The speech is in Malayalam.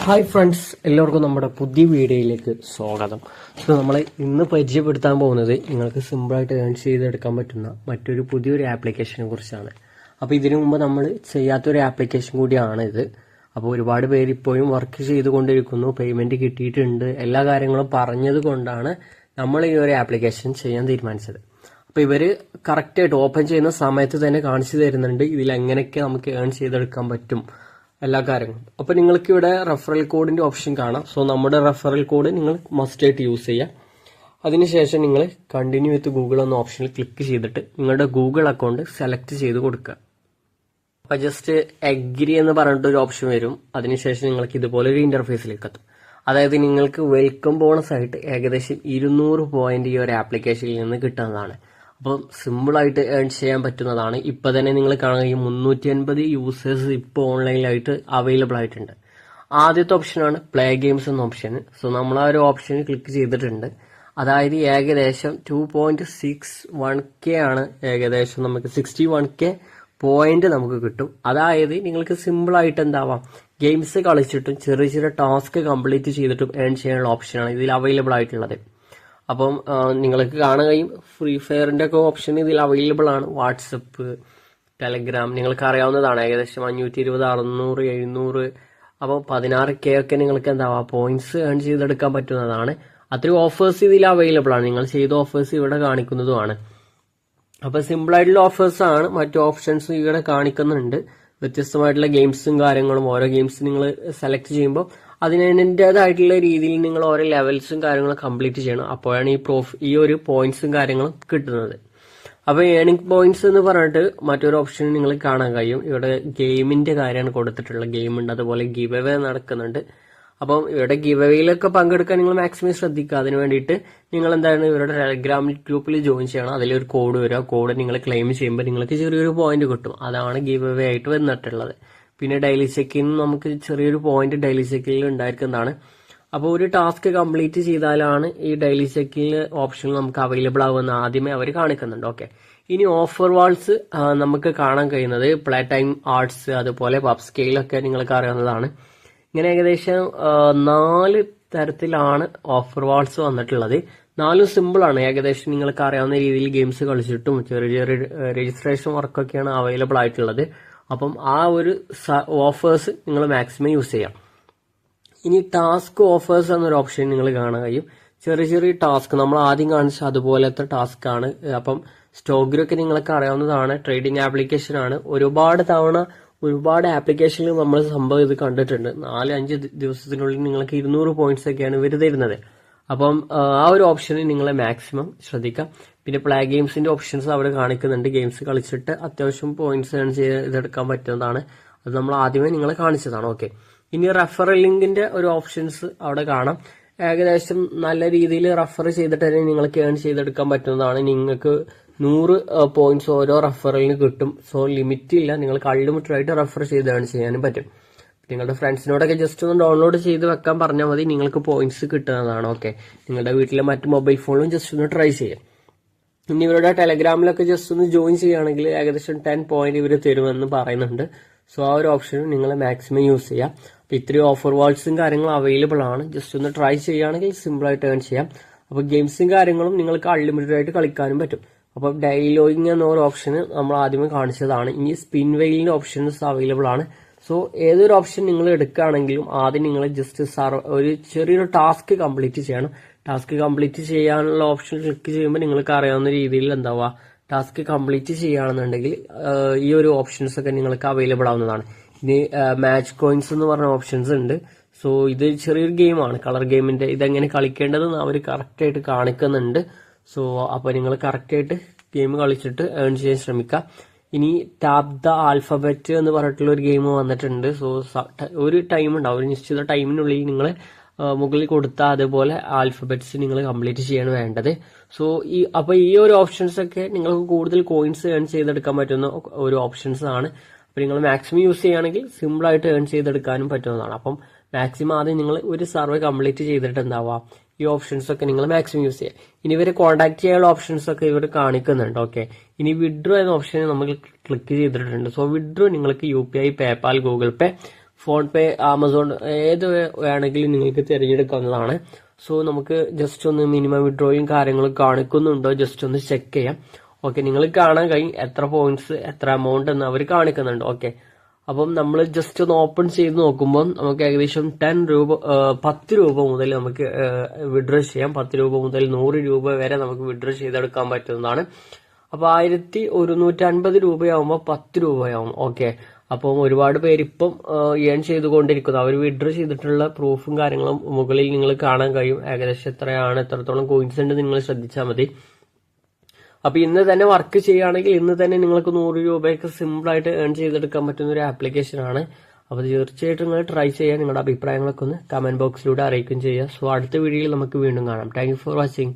ഹായ് ഫ്രണ്ട്സ്, എല്ലാവർക്കും നമ്മുടെ പുതിയ വീഡിയോയിലേക്ക് സ്വാഗതം. സോ നമ്മൾ ഇന്ന് പരിചയപ്പെടുത്താൻ പോകുന്നത് നിങ്ങൾക്ക് സിമ്പിളായിട്ട് ഏൺ ചെയ്തെടുക്കാൻ പറ്റുന്ന മറ്റൊരു പുതിയൊരു ആപ്ലിക്കേഷനെ കുറിച്ചാണ്. അപ്പോൾ ഇതിനു മുമ്പ് നമ്മൾ ചെയ്യാത്തൊരു ആപ്ലിക്കേഷൻ കൂടിയാണ് ഇത്. അപ്പോൾ ഒരുപാട് പേര് ഇപ്പോഴും വർക്ക് ചെയ്തുകൊണ്ടിരിക്കുന്നു, പേയ്മെന്റ് കിട്ടിയിട്ടുണ്ട്, എല്ലാ കാര്യങ്ങളും പറഞ്ഞത് കൊണ്ടാണ് നമ്മൾ ഈ ഒരു ആപ്ലിക്കേഷൻ ചെയ്യാൻ തീരുമാനിച്ചത്. അപ്പോൾ ഇവര് കറക്റ്റായിട്ട് ഓപ്പൺ ചെയ്യുന്ന സമയത്ത് തന്നെ കാണിച്ചു തരുന്നുണ്ട് ഇതിൽ എങ്ങനെയൊക്കെ നമുക്ക് ഏൺ ചെയ്തെടുക്കാൻ പറ്റും എല്ലാ കാര്യങ്ങളും. അപ്പൊ നിങ്ങൾക്ക് ഇവിടെ റെഫറൽ കോഡിന്റെ ഓപ്ഷൻ കാണാം. സോ നമ്മുടെ റെഫറൽ കോഡ് നിങ്ങൾ മസ്റ്റ് ആയിട്ട് യൂസ് ചെയ്യാം. അതിനുശേഷം നിങ്ങൾ കണ്ടിന്യൂ വിത്ത് ഗൂഗിൾ എന്ന ഓപ്ഷനിൽ ക്ലിക്ക് ചെയ്തിട്ട് നിങ്ങളുടെ ഗൂഗിൾ അക്കൗണ്ട് സെലക്ട് ചെയ്ത് കൊടുക്കുക. അപ്പൊ ജസ്റ്റ് അഗ്രി എന്ന് പറഞ്ഞിട്ട് ഒരു ഓപ്ഷൻ വരും. അതിനുശേഷം നിങ്ങൾക്ക് ഇതുപോലെ ഒരു ഇന്റർഫേസിലേക്ക് എത്തും. അതായത് നിങ്ങൾക്ക് വെൽക്കം ബോണസ് ആയിട്ട് ഏകദേശം 200 പോയിന്റ് ഈ ഒരു ആപ്ലിക്കേഷനിൽ നിന്ന് കിട്ടുന്നതാണ്. അപ്പം സിമ്പിളായിട്ട് ഏൺ ചെയ്യാൻ പറ്റുന്നതാണ്. ഇപ്പൊ തന്നെ നിങ്ങൾ കാണുകയും 350 യൂസേഴ്സ് ഇപ്പോൾ ഓൺലൈനിലായിട്ട് അവൈലബിൾ ആയിട്ടുണ്ട്. ആദ്യത്തെ ഓപ്ഷനാണ് പ്ലേ ഗെയിംസ് എന്ന ഓപ്ഷൻ. സോ നമ്മൾ ആ ഒരു ഓപ്ഷൻ ക്ലിക്ക് ചെയ്തിട്ടുണ്ട്. അതായത് ഏകദേശം 2.61K ആണ്. ഏകദേശം നമുക്ക് 61K പോയിന്റ് നമുക്ക് കിട്ടും. അതായത് നിങ്ങൾക്ക് സിമ്പിളായിട്ട് എന്താവാം, ഗെയിംസ് കളിച്ചിട്ടും ചെറിയ ചെറിയ ടാസ്ക് കംപ്ലീറ്റ് ചെയ്തിട്ടും ഏൺ ചെയ്യാനുള്ള ഓപ്ഷനാണ് ഇതിൽ അവൈലബിൾ ആയിട്ടുള്ളത്. അപ്പം നിങ്ങൾക്ക് കാണുകയും ഫ്രീ ഫയറിന്റെ ഒക്കെ ഓപ്ഷൻ ഇതിൽ അവൈലബിൾ ആണ്. വാട്സപ്പ്, ടെലഗ്രാം നിങ്ങൾക്ക് അറിയാവുന്നതാണ്. ഏകദേശം 520, 600, 700, അപ്പോൾ 16K ഒക്കെ നിങ്ങൾക്ക് എന്താവാ പോയിന്റ്സ് ഏൺ ചെയ്തെടുക്കാൻ പറ്റുന്നതാണ്. അത്രയും ഓഫേഴ്സ് ഇതിൽ അവൈലബിൾ ആണ്. നിങ്ങൾ ചെയ്ത ഓഫേഴ്സ് ഇവിടെ കാണിക്കുന്നതുമാണ്. അപ്പൊ സിമ്പിൾ ആയിട്ടുള്ള ഓഫേഴ്സ് ആണ്. മറ്റു ഓപ്ഷൻസ് ഇവിടെ കാണിക്കുന്നുണ്ട്. വ്യത്യസ്തമായിട്ടുള്ള ഗെയിംസും കാര്യങ്ങളും. ഓരോ ഗെയിംസ് നിങ്ങൾ സെലക്ട് ചെയ്യുമ്പോൾ അതിനതിൻ്റെതായിട്ടുള്ള രീതിയിൽ നിങ്ങൾ ഓരോ ലെവൽസും കാര്യങ്ങളും കംപ്ലീറ്റ് ചെയ്യണം. അപ്പോഴാണ് ഈ ഒരു പോയിന്റ്സും കാര്യങ്ങളും കിട്ടുന്നത്. അപ്പൊ ഏണിംഗ് പോയിന്റ്സ് എന്ന് പറഞ്ഞിട്ട് മറ്റൊരു ഓപ്ഷൻ നിങ്ങൾ കാണാൻ കഴിയും. ഇവിടെ ഗെയിമിന്റെ കാര്യമാണ് കൊടുത്തിട്ടുള്ളത്. ഗെയിം ഉണ്ട്, അതുപോലെ ഗിവ് അവേ നടക്കുന്നുണ്ട്. അപ്പം ഇവിടെ ഗിവ് അവേയിലൊക്കെ പങ്കെടുക്കാൻ നിങ്ങൾ മാക്സിമം ശ്രദ്ധിക്കുക. അതിന് വേണ്ടിയിട്ട് നിങ്ങൾ എന്താണ് ഇവരുടെ ടെലഗ്രാം ഗ്രൂപ്പിൽ ജോയിൻ ചെയ്യണം. അതിലൊരു കോഡ് വരിക. കോഡ് നിങ്ങൾ ക്ലെയിം ചെയ്യുമ്പോൾ നിങ്ങൾക്ക് ചെറിയൊരു പോയിന്റ് കിട്ടും. അതാണ് ഗിവ് അവേ ആയിട്ട് വന്നിട്ടുള്ളത്. പിന്നെ ഡെയിലി ചെക്കിന് നമുക്ക് ചെറിയൊരു പോയിന്റ് ഡെയിലി ചെക്കിൽ ഉണ്ടായിരിക്കുന്നതാണ്. അപ്പോൾ ഒരു ടാസ്ക് കംപ്ലീറ്റ് ചെയ്താലാണ് ഈ ഡെയിലി ചെക്കിൽ ഓപ്ഷൻ നമുക്ക് അവൈലബിൾ ആവുമെന്ന് ആദ്യമേ അവർ കാണിക്കുന്നുണ്ട്. ഓക്കെ, ഇനി ഓഫർ വാൾസ് നമുക്ക് കാണാൻ കഴിയുന്നത് പ്ലേ ടൈം ആർട്സ്, അതുപോലെ പബ് സ്കെയിലൊക്കെ നിങ്ങൾക്ക് അറിയാവുന്നതാണ്. ഇങ്ങനെ ഏകദേശം 4 തരത്തിലാണ് ഓഫർ വാൾസ് വന്നിട്ടുള്ളത്. 4 സിമ്പിൾ ആണ്. ഏകദേശം നിങ്ങൾക്ക് അറിയാവുന്ന രീതിയിൽ ഗെയിംസ് കളിച്ചിട്ടും ചെറിയ ചെറിയ രജിസ്ട്രേഷൻ വർക്കൊക്കെയാണ് അവൈലബിൾ ആയിട്ടുള്ളത്. അപ്പം ആ ഒരു ഓഫേഴ്സ് നിങ്ങൾ മാക്സിമം യൂസ് ചെയ്യാം. ഇനി ടാസ്ക് ഓഫേഴ്സ് എന്നൊരു ഓപ്ഷൻ നിങ്ങൾ കാണാൻ കഴിയും. ചെറിയ ചെറിയ ടാസ്ക് നമ്മൾ ആദ്യം കാണിച്ച അതുപോലത്തെ ടാസ്ക് ആണ്. അപ്പം സ്റ്റോക്കിലൊക്കെ നിങ്ങൾക്ക് അറിയാവുന്നതാണ്. ട്രേഡിംഗ് ആപ്ലിക്കേഷൻ ആണ്. ഒരുപാട് തവണ ഒരുപാട് ആപ്ലിക്കേഷനിൽ നമ്മൾ സംഭവം ഇത് കണ്ടിട്ടുണ്ട്. 4-5 ദിവസത്തിനുള്ളിൽ നിങ്ങൾക്ക് 200 പോയിന്റ്സ് ഒക്കെയാണ് ഇവർ തരുന്നത്. അപ്പം ആ ഒരു ഓപ്ഷന് നിങ്ങളെ മാക്സിമം ശ്രദ്ധിക്കാം. പിന്നെ പ്ലേ ഗെയിംസിന്റെ ഓപ്ഷൻസ് അവിടെ കാണിക്കുന്നുണ്ട്. ഗെയിംസ് കളിച്ചിട്ട് അത്യാവശ്യം പോയിന്റ്സ് ഏൺ ചെയ്തെടുക്കാൻ പറ്റുന്നതാണ്. അത് നമ്മൾ ആദ്യമേ നിങ്ങളെ കാണിച്ചതാണ്. ഓക്കെ, ഇനി റെഫറൽ ലിങ്കിന്റെ ഒരു ഓപ്ഷൻസ് അവിടെ കാണാം. ഏകദേശം നല്ല രീതിയിൽ റെഫർ ചെയ്തിട്ട് തന്നെ നിങ്ങൾക്ക് ഏൺ ചെയ്തെടുക്കാൻ പറ്റുന്നതാണ്. നിങ്ങൾക്ക് 100 പോയിന്റ്സ് ഓരോ റെഫറലിന് കിട്ടും. സോ ലിമിറ്റ് ഇല്ല. നിങ്ങൾക്ക് അൺലിമിറ്റഡ് ആയിട്ട് റെഫർ ചെയ്ത് ഏൺ ചെയ്യാനും പറ്റും. നിങ്ങളുടെ ഫ്രണ്ട്സിനോടൊക്കെ ജസ്റ്റ് ഒന്ന് ഡൗൺലോഡ് ചെയ്ത് വെക്കാൻ പറഞ്ഞാൽ മതി, നിങ്ങൾക്ക് പോയിന്റ്സ് കിട്ടുന്നതാണ്. ഓക്കെ, നിങ്ങളുടെ വീട്ടിലെ മറ്റ് മൊബൈൽ ഫോണിലും ജസ്റ്റ് ഒന്ന് ട്രൈ ചെയ്യാം. ഇനി ഇവരുടെ ടെലഗ്രാമിലൊക്കെ ജസ്റ്റ് ഒന്ന് ജോയിൻ ചെയ്യുകയാണെങ്കിൽ ഏകദേശം 10 പോയിന്റ് ഇവർ തരുമെന്ന് പറയുന്നുണ്ട്. സോ ആ ഒരു ഓപ്ഷൻ നിങ്ങൾ മാക്സിമം യൂസ് ചെയ്യാം. അപ്പൊ ഇത്രയും ഓഫർ വാൾസും കാര്യങ്ങളും അവൈലബിൾ ആണ്. ജസ്റ്റ് ഒന്ന് ട്രൈ ചെയ്യുകയാണെങ്കിൽ സിമ്പിൾ ആയിട്ട് ഏൺ ചെയ്യാം. അപ്പൊ ഗെയിംസും കാര്യങ്ങളും നിങ്ങൾക്ക് അൺലിമിറ്റഡ് ആയിട്ട് കളിക്കാനും പറ്റും. അപ്പൊ ഡൈലോഗിങ് എന്ന ഒരു ഓപ്ഷന് നമ്മൾ ആദ്യമേ കാണിച്ചതാണ്. ഇനി സ്പിൻ വെയിലിന്റെ ഓപ്ഷൻസ് അവൈലബിൾ ആണ്. സോ ഏതൊരു ഓപ്ഷൻ നിങ്ങൾ എടുക്കുകയാണെങ്കിലും ആദ്യം നിങ്ങൾ ജസ്റ്റ് ഒരു ചെറിയൊരു ടാസ്ക് കംപ്ലീറ്റ് ചെയ്യണം. ടാസ്ക് കംപ്ലീറ്റ് ചെയ്യാനുള്ള ഓപ്ഷൻ ക്ലിക്ക് ചെയ്യുമ്പോൾ നിങ്ങൾക്ക് അറിയാവുന്ന രീതിയിൽ എന്താവുക, ടാസ്ക് കംപ്ലീറ്റ് ചെയ്യുകയാണെന്നുണ്ടെങ്കിൽ ഈ ഒരു ഓപ്ഷൻസ് ഒക്കെ നിങ്ങൾക്ക് അവൈലബിൾ ആവുന്നതാണ്. ഇനി മാച്ച് കോയിൻസ് എന്ന് പറഞ്ഞ ഓപ്ഷൻസ് ഉണ്ട്. സോ ഇത് ചെറിയൊരു ഗെയിമാണ്, കളർ ഗെയിമിന്റെ. ഇതെങ്ങനെ കളിക്കേണ്ടതെന്ന് അവർ കറക്റ്റ് ആയിട്ട് കാണിക്കുന്നുണ്ട്. സോ അപ്പൊ നിങ്ങൾ കറക്റ്റ് ആയിട്ട് ഗെയിം കളിച്ചിട്ട് ഏൺ ചെയ്യാൻ ശ്രമിക്കുക. ഇനി ടാപ്പ് ദ ആൽഫബറ്റ് എന്ന് പറഞ്ഞിട്ടുള്ള ഒരു ഗെയിം വന്നിട്ടുണ്ട്. സോ ഒരു ടൈം ഉണ്ടാവും, ഒരു നിശ്ചിത ടൈമിനുള്ളിൽ നിങ്ങൾ മുകളിൽ കൊടുത്ത അതുപോലെ ആൽഫബറ്റ്സ് നിങ്ങൾ കംപ്ലീറ്റ് ചെയ്യാണ് വേണ്ടത്. സോ അപ്പൊ ഈ ഒരു ഓപ്ഷൻസ് ഒക്കെ നിങ്ങൾക്ക് കൂടുതൽ കോയിൻസ് ഏൺ ചെയ്തെടുക്കാൻ പറ്റുന്ന ഒരു ഓപ്ഷൻസ് ആണ്. അപ്പൊ നിങ്ങൾ മാക്സിമം യൂസ് ചെയ്യുകയാണെങ്കിൽ സിമ്പിൾ ആയിട്ട് ഏൺ ചെയ്തെടുക്കാനും പറ്റുന്നതാണ്. അപ്പം മാക്സിമം ആദ്യം നിങ്ങൾ ഒരു സർവേ കംപ്ലീറ്റ് ചെയ്തിട്ട് എന്താവാ ഈ ഓപ്ഷൻസ് ഒക്കെ നിങ്ങൾ മാക്സിമം യൂസ് ചെയ്യുക. ഇനി ഇവരെ കോൺടാക്ട് ചെയ്യാനുള്ള ഓപ്ഷൻസ് ഒക്കെ ഇവർ കാണിക്കുന്നുണ്ട്. ഓക്കെ, ഇനി വിഡ്രോ എന്ന ഓപ്ഷൻ നമ്മൾ ക്ലിക്ക് ചെയ്തിട്ടുണ്ട്. സോ വിഡ്രോ നിങ്ങൾക്ക് UPI, പേപ്പാൽ, ഗൂഗിൾ പേ, ഫോൺ പേ, ആമസോൺ ഏത് വേണമെങ്കിലും നിങ്ങൾക്ക് തിരഞ്ഞെടുക്കാവുന്നതാണ്. സോ നമുക്ക് ജസ്റ്റ് ഒന്ന് മിനിമം വിഡ്രോയും കാര്യങ്ങളും കാണിക്കുന്നുണ്ടോ ജസ്റ്റ് ഒന്ന് ചെക്ക് ചെയ്യാം. ഓക്കെ, നിങ്ങൾ കാണാൻ കഴിയും എത്ര പോയിന്റ്സ് എത്ര എമൗണ്ട് എന്ന് അവർ കാണിക്കുന്നുണ്ട്. ഓക്കെ, അപ്പം നമ്മൾ ജസ്റ്റ് ഒന്ന് ഓപ്പൺ ചെയ്ത് നോക്കുമ്പോൾ നമുക്ക് ഏകദേശം 10 രൂപ മുതൽ നമുക്ക് വിഡ്രോ ചെയ്യാം. 10 രൂപ മുതൽ 100 രൂപ വരെ നമുക്ക് വിഡ്രോ ചെയ്തെടുക്കാൻ പറ്റുന്നതാണ്. അപ്പൊ 1150 രൂപയാവുമ്പോൾ 10 രൂപയാവും. ഓക്കെ, അപ്പം ഒരുപാട് പേര് ഇപ്പം ഏൺ ചെയ്തുകൊണ്ടിരിക്കുന്നു. അവർ വിഡ്രോ ചെയ്തിട്ടുള്ള പ്രൂഫും കാര്യങ്ങളും മുകളിൽ നിങ്ങൾ കാണാൻ കഴിയും. ഏകദേശം എത്രത്തോളം കോയിൻസ് ഉണ്ട് നിങ്ങൾ ശ്രദ്ധിച്ചാൽ മതി. അപ്പൊ ഇന്ന് തന്നെ വർക്ക് ചെയ്യുകയാണെങ്കിൽ ഇന്ന് തന്നെ നിങ്ങൾക്ക് 100 രൂപയൊക്കെ സിമ്പിൾ ആയിട്ട് ഏൺ ചെയ്തെടുക്കാൻ പറ്റുന്ന ഒരു ആപ്ലിക്കേഷൻ ആണ്. അപ്പൊ തീർച്ചയായിട്ടും നിങ്ങൾ ട്രൈ ചെയ്യാൻ നിങ്ങളുടെ അഭിപ്രായങ്ങളൊക്കെ ഒന്ന് കമന്റ് ബോക്സിലൂടെ അറിയിക്കുകയും ചെയ്യുക. സോ അടുത്ത വീഡിയോയിൽ നമുക്ക് വീണ്ടും കാണാം. Thank you for watching.